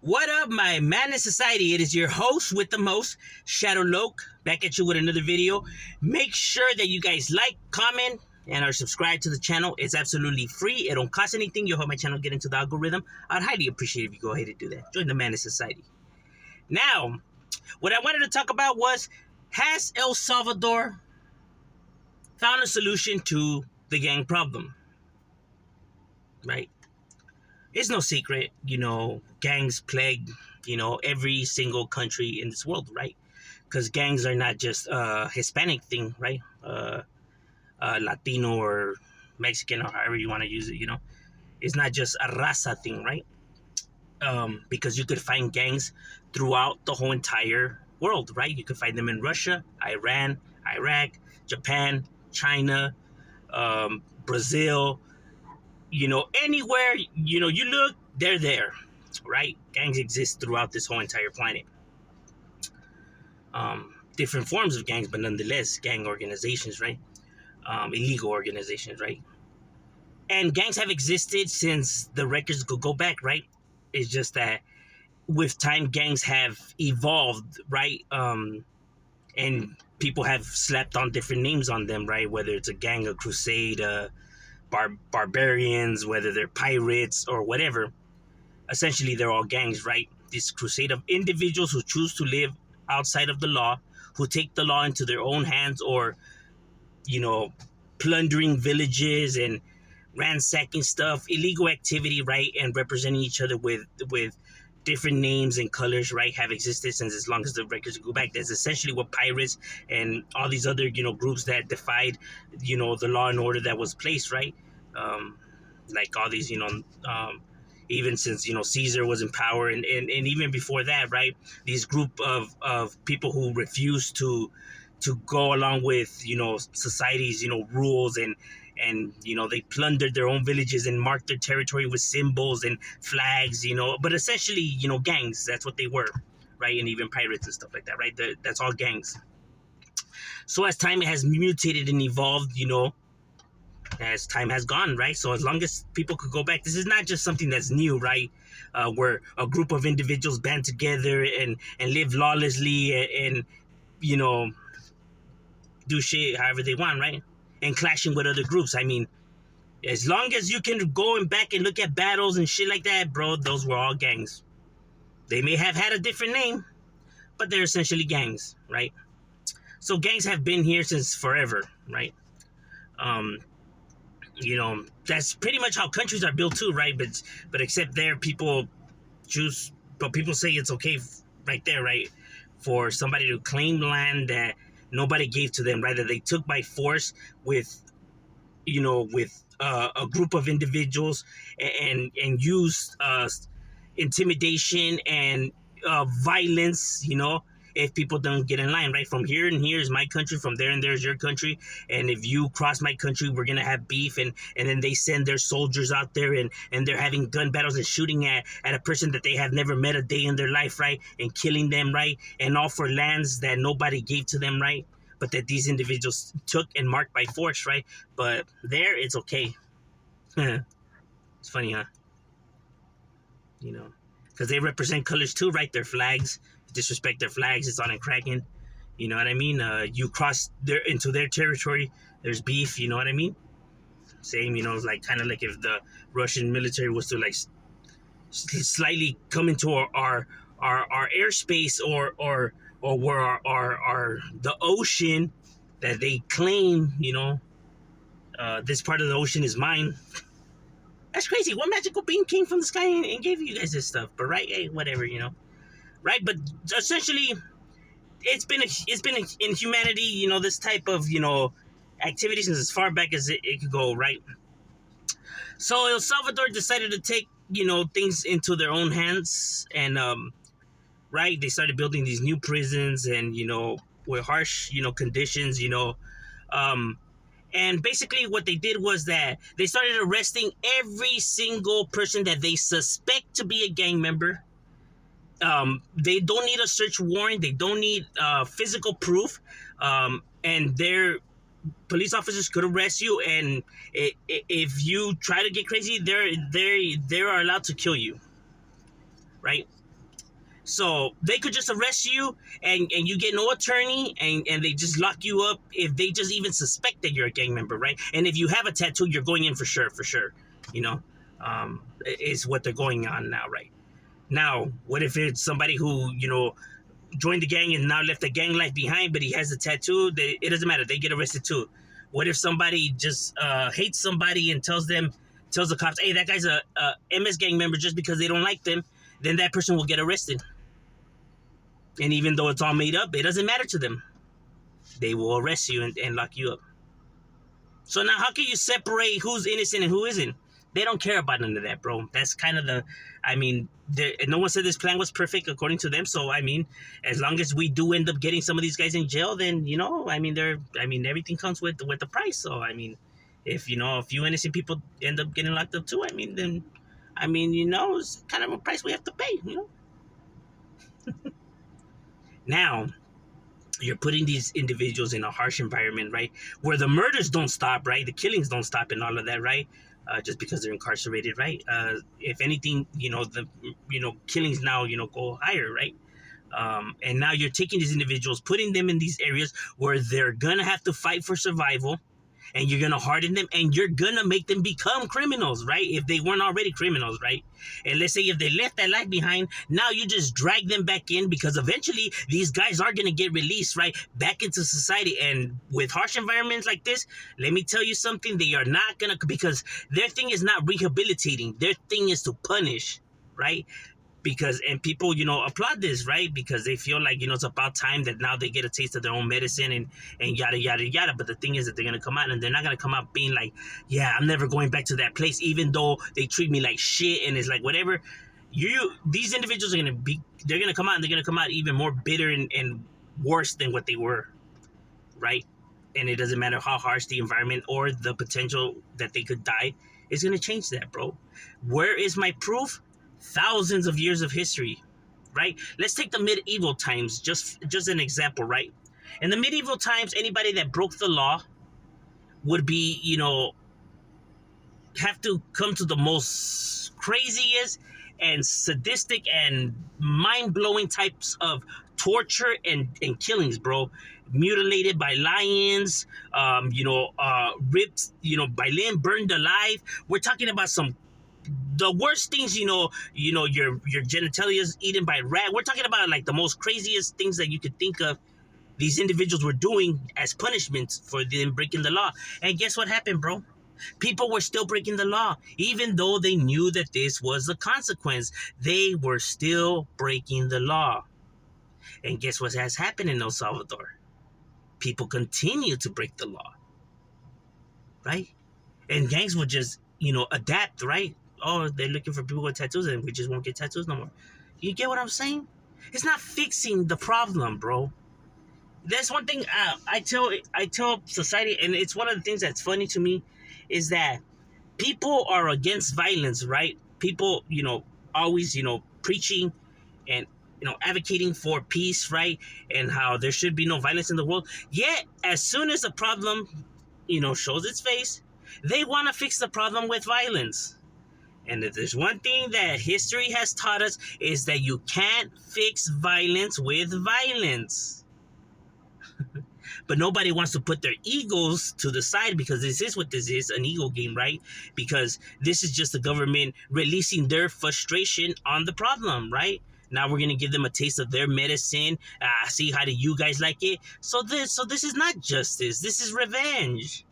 What up, my madness society? It is your host with the most, Shadow Loke, back at you with another video. Make sure that you guys like, comment, and are subscribed to the channel. It's absolutely free. It don't cost anything. You'll help my channel get into the algorithm. I'd highly appreciate if you go ahead and do that. Join the madness society. Now, what I wanted to talk about was, has El Salvador found a solution to the gang problem? Right? It's no secret, gangs plague, every single country in this world, right? Because gangs are not just a Hispanic thing, right? Latino or Mexican or however you want to use it, It's not just a raza thing, right? Because you could find gangs throughout the whole entire world, right? You could find them in Russia, Iran, Iraq, Japan, China, Brazil, anywhere, you look, they're there, right? Gangs exist throughout this whole entire planet. Different forms of gangs, but nonetheless, gang organizations, right? Illegal organizations, right? And gangs have existed since the records could go back, right? It's just that with time, gangs have evolved, right? And people have slapped on different names on them, right? Whether it's a gang, a crusade, barbarians, whether they're pirates or whatever. Essentially, they're all gangs, right? This crusade of individuals who choose to live outside of the law, who take the law into their own hands, or, plundering villages and ransacking stuff, illegal activity, right? And representing each other with different names and colors, right? Have existed since as long as the records go back. That's essentially what pirates and all these other, groups that defied, the law and order that was placed, right? Like all these, even since Caesar was in power, and even before that, right? These group of people who refused to go along with society's rules, and they plundered their own villages and marked their territory with symbols and flags, but essentially gangs. That's what they were, right? And even pirates and stuff like that, right? That's all gangs. So as time has mutated and evolved, as time has gone, right? So as long as people could go back, this is not just something that's new, right? Where a group of individuals band together and live lawlessly and do shit however they want, right? And clashing with other groups. I mean, as long as you can go and back and look at battles and shit like that, bro, those were all gangs. They may have had a different name, but they're essentially gangs, right? So gangs have been here since forever, right? That's pretty much how countries are built too, right? But except there, people choose, but people say it's okay right there, right? For somebody to claim land that nobody gave to them, right? That they took by force with a group of individuals, and used intimidation and violence, if people don't get in line, right? From here and here is my country, from there and there is your country, and if you cross my country, we're gonna have beef, and then they send their soldiers out there, and they're having gun battles and shooting at a person that they have never met a day in their life, right? And killing them, right? And all for lands that nobody gave to them, right? But that these individuals took and marked by force, right? But there, it's okay. It's funny, huh? Because they represent colors too, right? Their flags. Disrespect their flags, it's on and cracking. You know what I mean? You cross into their territory, there's beef. You know what I mean? Same, like kind of like if the Russian military was to like slightly come into our airspace, or where our the ocean that they claim, this part of the ocean is mine. That's crazy. What magical being came from the sky and gave you guys this stuff? But right, hey, whatever, right? But essentially, it's been in humanity, this type of activity since as far back as it could go, right? So El Salvador decided to take things into their own hands, and right, they started building these new prisons, and with harsh conditions, and basically what they did was that they started arresting every single person that they suspect to be a gang member. They don't need a search warrant. They don't need physical proof. And their police officers could arrest you. And if you try to get crazy, they are allowed to kill you. Right? So they could just arrest you and you get no attorney and they just lock you up if they just even suspect that you're a gang member, right? And if you have a tattoo, you're going in for sure, you know, is what they're going on now, right? Now, what if it's somebody who, joined the gang and now left the gang life behind, but he has a tattoo? It doesn't matter. They get arrested too. What if somebody just hates somebody and tells the cops, hey, that guy's a MS gang member just because they don't like them? Then that person will get arrested. And even though it's all made up, it doesn't matter to them. They will arrest you and lock you up. So now how can you separate who's innocent and who isn't? They don't care about none of that, bro. That's kind of no one said this plan was perfect according to them. So, as long as we do end up getting some of these guys in jail, then, everything comes with the price. So, if, a few innocent people end up getting locked up too, then, it's kind of a price we have to pay, Now, you're putting these individuals in a harsh environment, right? Where the murders don't stop, right? The killings don't stop and all of that, right? Just because they're incarcerated, right? If anything, the killings now, go higher, right? And now you're taking these individuals, putting them in these areas where they're gonna have to fight for survival, and you're gonna harden them, and you're gonna make them become criminals, right? If they weren't already criminals, right? And let's say if they left that life behind, now you just drag them back in, because eventually these guys are gonna get released, right? Back into society. And with harsh environments like this, let me tell you something, they are not gonna, because their thing is not rehabilitating, their thing is to punish, right? And people, applaud this, right? Because they feel like, it's about time that now they get a taste of their own medicine and yada, yada, yada. But the thing is that they're going to come out, and they're not going to come out being like, yeah, I'm never going back to that place, even though they treat me like shit. And it's like, whatever. These individuals are they're going to come out, and they're going to come out even more bitter and worse than what they were, right? And it doesn't matter how harsh the environment or the potential that they could die. It's going to change that, bro. Where is my proof? Thousands of years of history, right? Let's take the medieval times, just an example, right? In the medieval times, anybody that broke the law would be, have to come to the most craziest and sadistic and mind-blowing types of torture and killings, bro. Mutilated by lions, ripped, by limb, burned alive. We're talking about the worst things, your genitalia is eaten by rat. We're talking about like the most craziest things that you could think of. These individuals were doing as punishments for them breaking the law. And guess what happened, bro? People were still breaking the law. Even though they knew that this was the consequence, they were still breaking the law. And guess what has happened in El Salvador? People continue to break the law, right? And gangs would just, adapt, right? Oh, they're looking for people with tattoos, and we just won't get tattoos no more. You get what I'm saying? It's not fixing the problem, bro. That's one thing I tell society, and it's one of the things that's funny to me, is that people are against violence, right? People, always, preaching and, advocating for peace, right? And how there should be no violence in the world. Yet, as soon as the problem, shows its face, they want to fix the problem with violence. And if there's one thing that history has taught us, is that you can't fix violence with violence. But nobody wants to put their egos to the side, because this is what this is, an ego game, right? Because this is just the government releasing their frustration on the problem, right? Now we're going to give them a taste of their medicine. See, how do you guys like it? So this is not justice. This is revenge.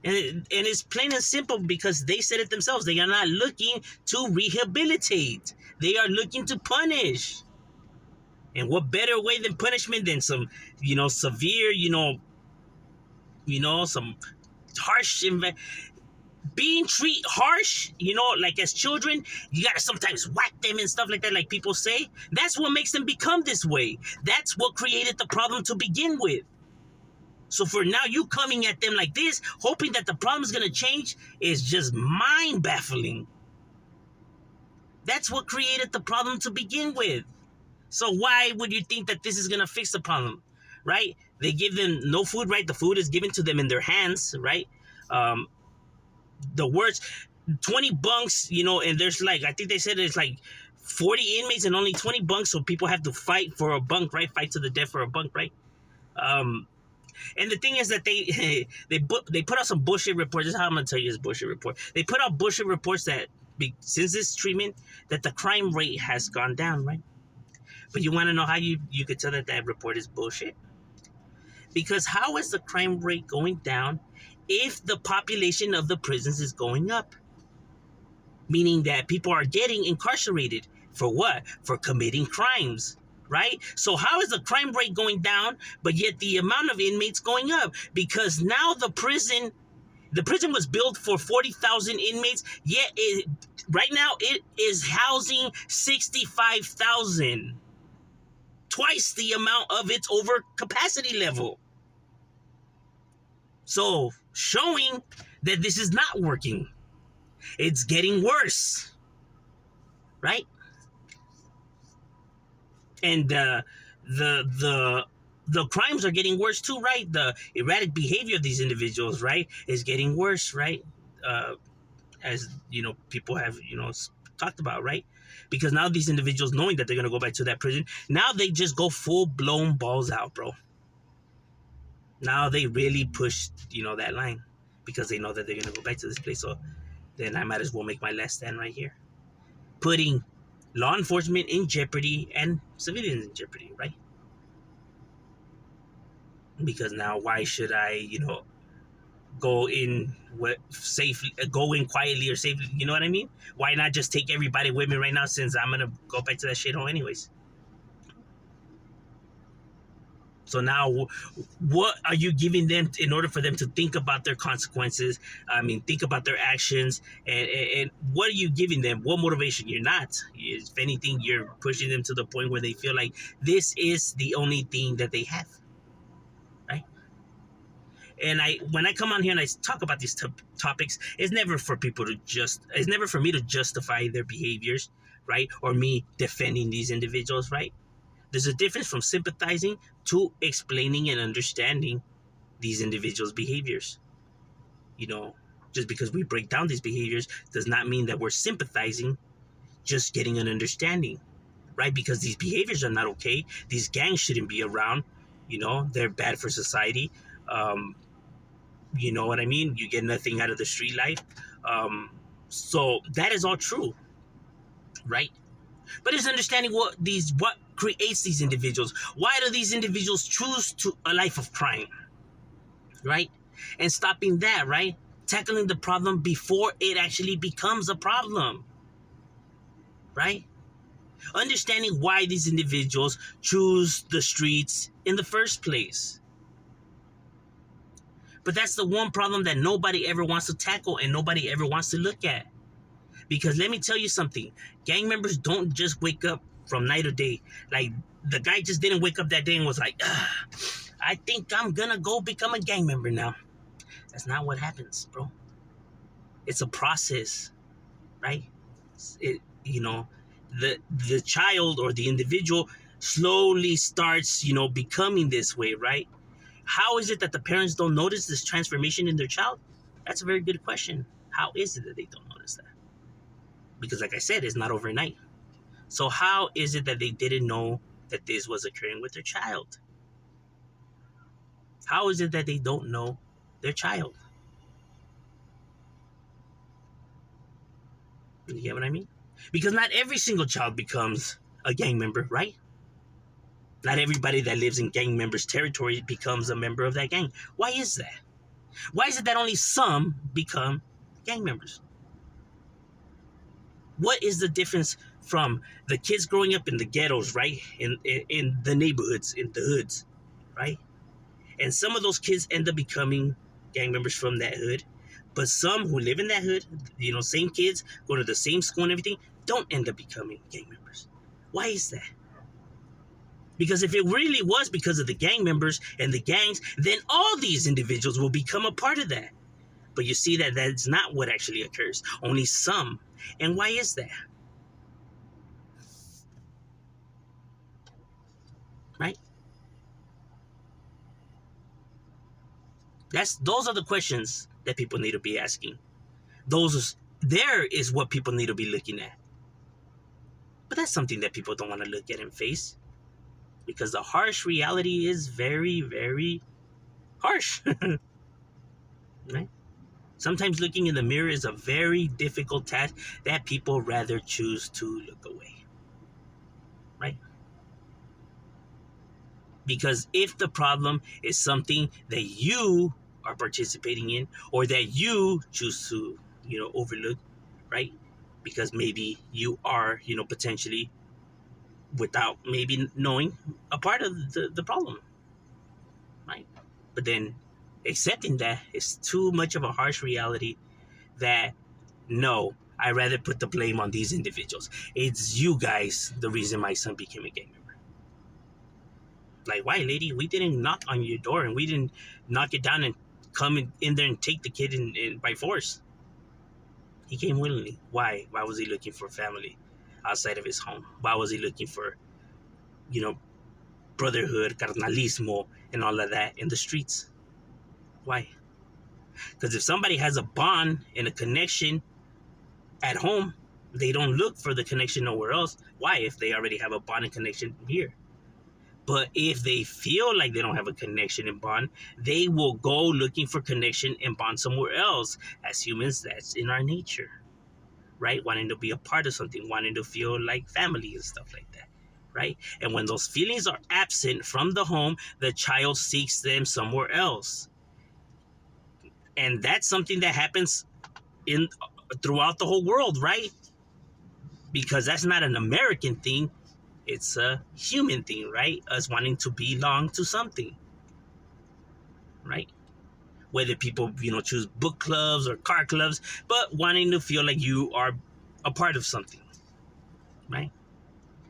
And it's plain and simple, because they said it themselves. They are not looking to rehabilitate. They are looking to punish. And what better way than punishment than some, severe, some harsh, being treated harsh, like as children, you gotta sometimes whack them and stuff like that, like people say. That's what makes them become this way. That's what created the problem to begin with. So for now, you coming at them like this, hoping that the problem is going to change, is just mind-baffling. That's what created the problem to begin with. So why would you think that this is going to fix the problem, right? They give them no food, right? The food is given to them in their hands, right? The words, 20 bunks, and there's like, I think they said it's like 40 inmates and only 20 bunks, so people have to fight for a bunk, right? Fight to the death for a bunk, right? Um, and the thing is that they put out some bullshit reports. This is how I'm gonna tell you this bullshit report. They put out bullshit reports that since this treatment, that the crime rate has gone down, right? But you want to know how you could tell that that report is bullshit? Because how is the crime rate going down if the population of the prisons is going up? Meaning that people are getting incarcerated for what? For committing crimes, right? So how is the crime rate going down, but yet the amount of inmates going up? Because now the prison was built for 40,000 inmates, yet right now it is housing 65,000, twice the amount of its over capacity level. So showing that this is not working. It's getting worse, right? And the crimes are getting worse too, right? The erratic behavior of these individuals, right, is getting worse, right? As people have talked about, right? Because now these individuals, knowing that they're gonna go back to that prison, now they just go full blown balls out, bro. Now they really push that line because they know that they're gonna go back to this place. So then I might as well make my last stand right here, putting law enforcement in jeopardy and civilians in jeopardy, right? Because now why should I, go in safely, go in quietly or safely? You know what I mean? Why not just take everybody with me right now, since I'm gonna go back to that shithole anyways? So now, what are you giving them in order for them to think about their consequences? I mean, think about their actions, and what are you giving them? What motivation? You're not. If anything, you're pushing them to the point where they feel like this is the only thing that they have, right? And when I come on here and I talk about these topics, it's never for it's never for me to justify their behaviors, right? Or me defending these individuals, right? There's a difference from sympathizing to explaining and understanding these individuals' behaviors. Just because we break down these behaviors does not mean that we're sympathizing, just getting an understanding, right? Because these behaviors are not okay. These gangs shouldn't be around. They're bad for society. You know what I mean? You get nothing out of the street life. So that is all true, right? But it's understanding what creates these individuals. Why do these individuals choose a life of crime, right? And stopping that, right? Tackling the problem before it actually becomes a problem, right? Understanding why these individuals choose the streets in the first place. But that's the one problem that nobody ever wants to tackle and nobody ever wants to look at. Because let me tell you something, gang members don't just wake up from night or day. Like, the guy just didn't wake up that day and was like, I think I'm gonna go become a gang member now. That's not what happens, bro. It's a process, right? The child or the individual slowly starts, becoming this way, right? How is it that the parents don't notice this transformation in their child? That's a very good question. How is it that they don't notice that? Because like I said, it's not overnight. So how is it that they didn't know that this was occurring with their child? How is it that they don't know their child? You get what I mean? Because not every single child becomes a gang member, right? Not everybody that lives in gang members' territory becomes a member of that gang. Why is that? Why is it that only some become gang members? What is the difference from the kids growing up in the ghettos, right? In the neighborhoods, in the hoods, right? And some of those kids end up becoming gang members from that hood. But some who live in that hood, same kids, go to the same school and everything, don't end up becoming gang members. Why is that? Because if it really was because of the gang members and the gangs, then all these individuals will become a part of that. But you see that that's not what actually occurs. Only some. And why is that? Right? Those are the questions that people need to be asking. Those There is what people need to be looking at. But that's something that people don't want to look at and face, because the harsh reality is very, very harsh. Right? Sometimes looking in the mirror is a very difficult task that people rather choose to look away. Right? Because if the problem is something that you are participating in, or that you choose to, overlook, right? Because maybe you are, potentially, without maybe knowing, a part of the problem, right? But then accepting that is too much of a harsh reality that, no, I rather put the blame on these individuals. It's you guys the reason my son became a gang member. Like, why, lady? We didn't knock on your door, and we didn't knock it down and come in there and take the kid in by force. He came willingly. Why? Why was he looking for family outside of his home? Why was he looking for, you know, brotherhood, carnalismo, and all of that in the streets? Why? Because if somebody has a bond and a connection at home, they don't look for the connection nowhere else. Why? If they already have a bond and connection here. But if they feel like they don't have a connection and bond, they will go looking for connection and bond somewhere else. As humans, that's in our nature, right? Wanting to be a part of something, wanting to feel like family and stuff like that, right? And when those feelings are absent from the home, the child seeks them somewhere else. And that's something that happens in throughout the whole world, right? Because that's not an American thing. It's a human thing, right? Us wanting to belong to something, right? Whether people, choose book clubs or car clubs, but wanting to feel like you are a part of something, right?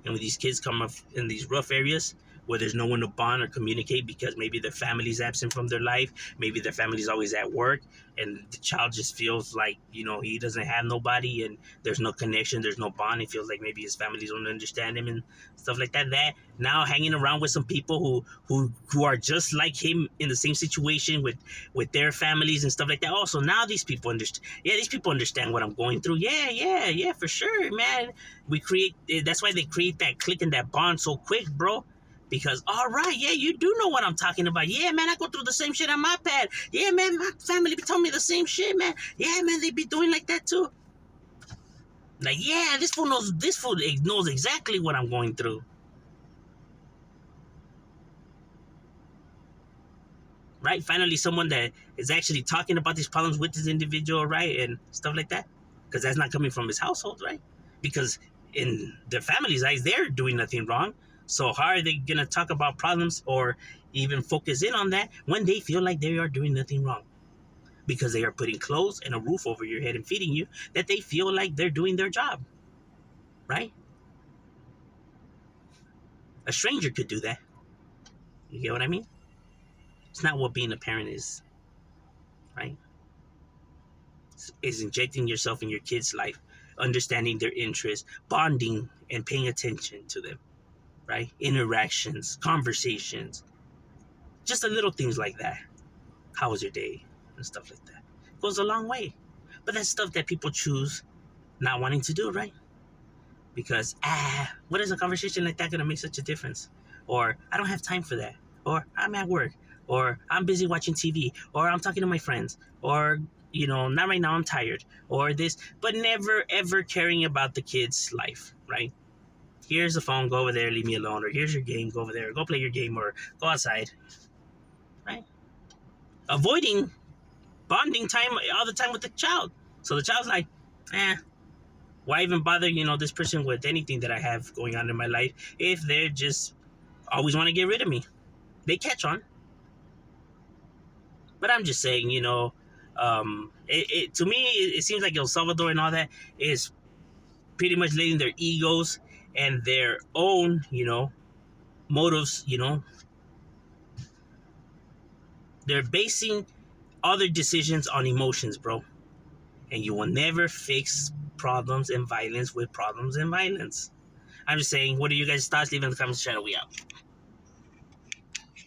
And when these kids come up in these rough areas where there's no one to bond or communicate because maybe their family's absent from their life, maybe their family's always at work, and the child just feels like, he doesn't have nobody and there's no connection, there's no bond. He feels like maybe his family don't understand him and stuff like that. That now hanging around with some people who are just like him in the same situation with their families and stuff like that. Also, now these people understand. Yeah, these people understand what I'm going through. Yeah, for sure, man. That's why they create that click and that bond so quick, bro. Because, all right, yeah, you do know what I'm talking about. Yeah, man, I go through the same shit on my pad. Yeah, man, my family be telling me the same shit, man. Yeah, man, they be doing like that too. Like, yeah, this fool knows exactly what I'm going through. Right? Finally, someone that is actually talking about these problems with this individual, right? And stuff like that. Because that's not coming from his household, right? Because in their family's eyes, they're doing nothing wrong. So how are they going to talk about problems or even focus in on that when they feel like they are doing nothing wrong? Because they are putting clothes and a roof over your head and feeding you, that they feel like they're doing their job, right? A stranger could do that. You get what I mean? It's not what being a parent is, right? Is injecting yourself in your kid's life, understanding their interests, bonding and paying attention to them, right? Interactions, conversations, just the little things like that. How was your day? And stuff like that. Goes a long way. But that's stuff that people choose not wanting to do, right? Because, what is a conversation like that going to make such a difference? Or, I don't have time for that. Or, I'm at work. Or, I'm busy watching TV. Or, I'm talking to my friends. Or, not right now, I'm tired. Or this. But never, ever caring about the kid's life, right? Here's the phone, go over there, leave me alone. Or, here's your game, go over there, go play your game. Or, go outside, right? Avoiding bonding time all the time with the child. So the child's like, why even bother, this person with anything that I have going on in my life if they're just always want to get rid of me? They catch on. But I'm just saying, to me, it seems like El Salvador and all that is pretty much letting their egos and their own, motives, they're basing all their decisions on emotions, bro. And you will never fix problems and violence with problems and violence. I'm just saying, what are you guys' thoughts? Leave in the comments. Channel. We out.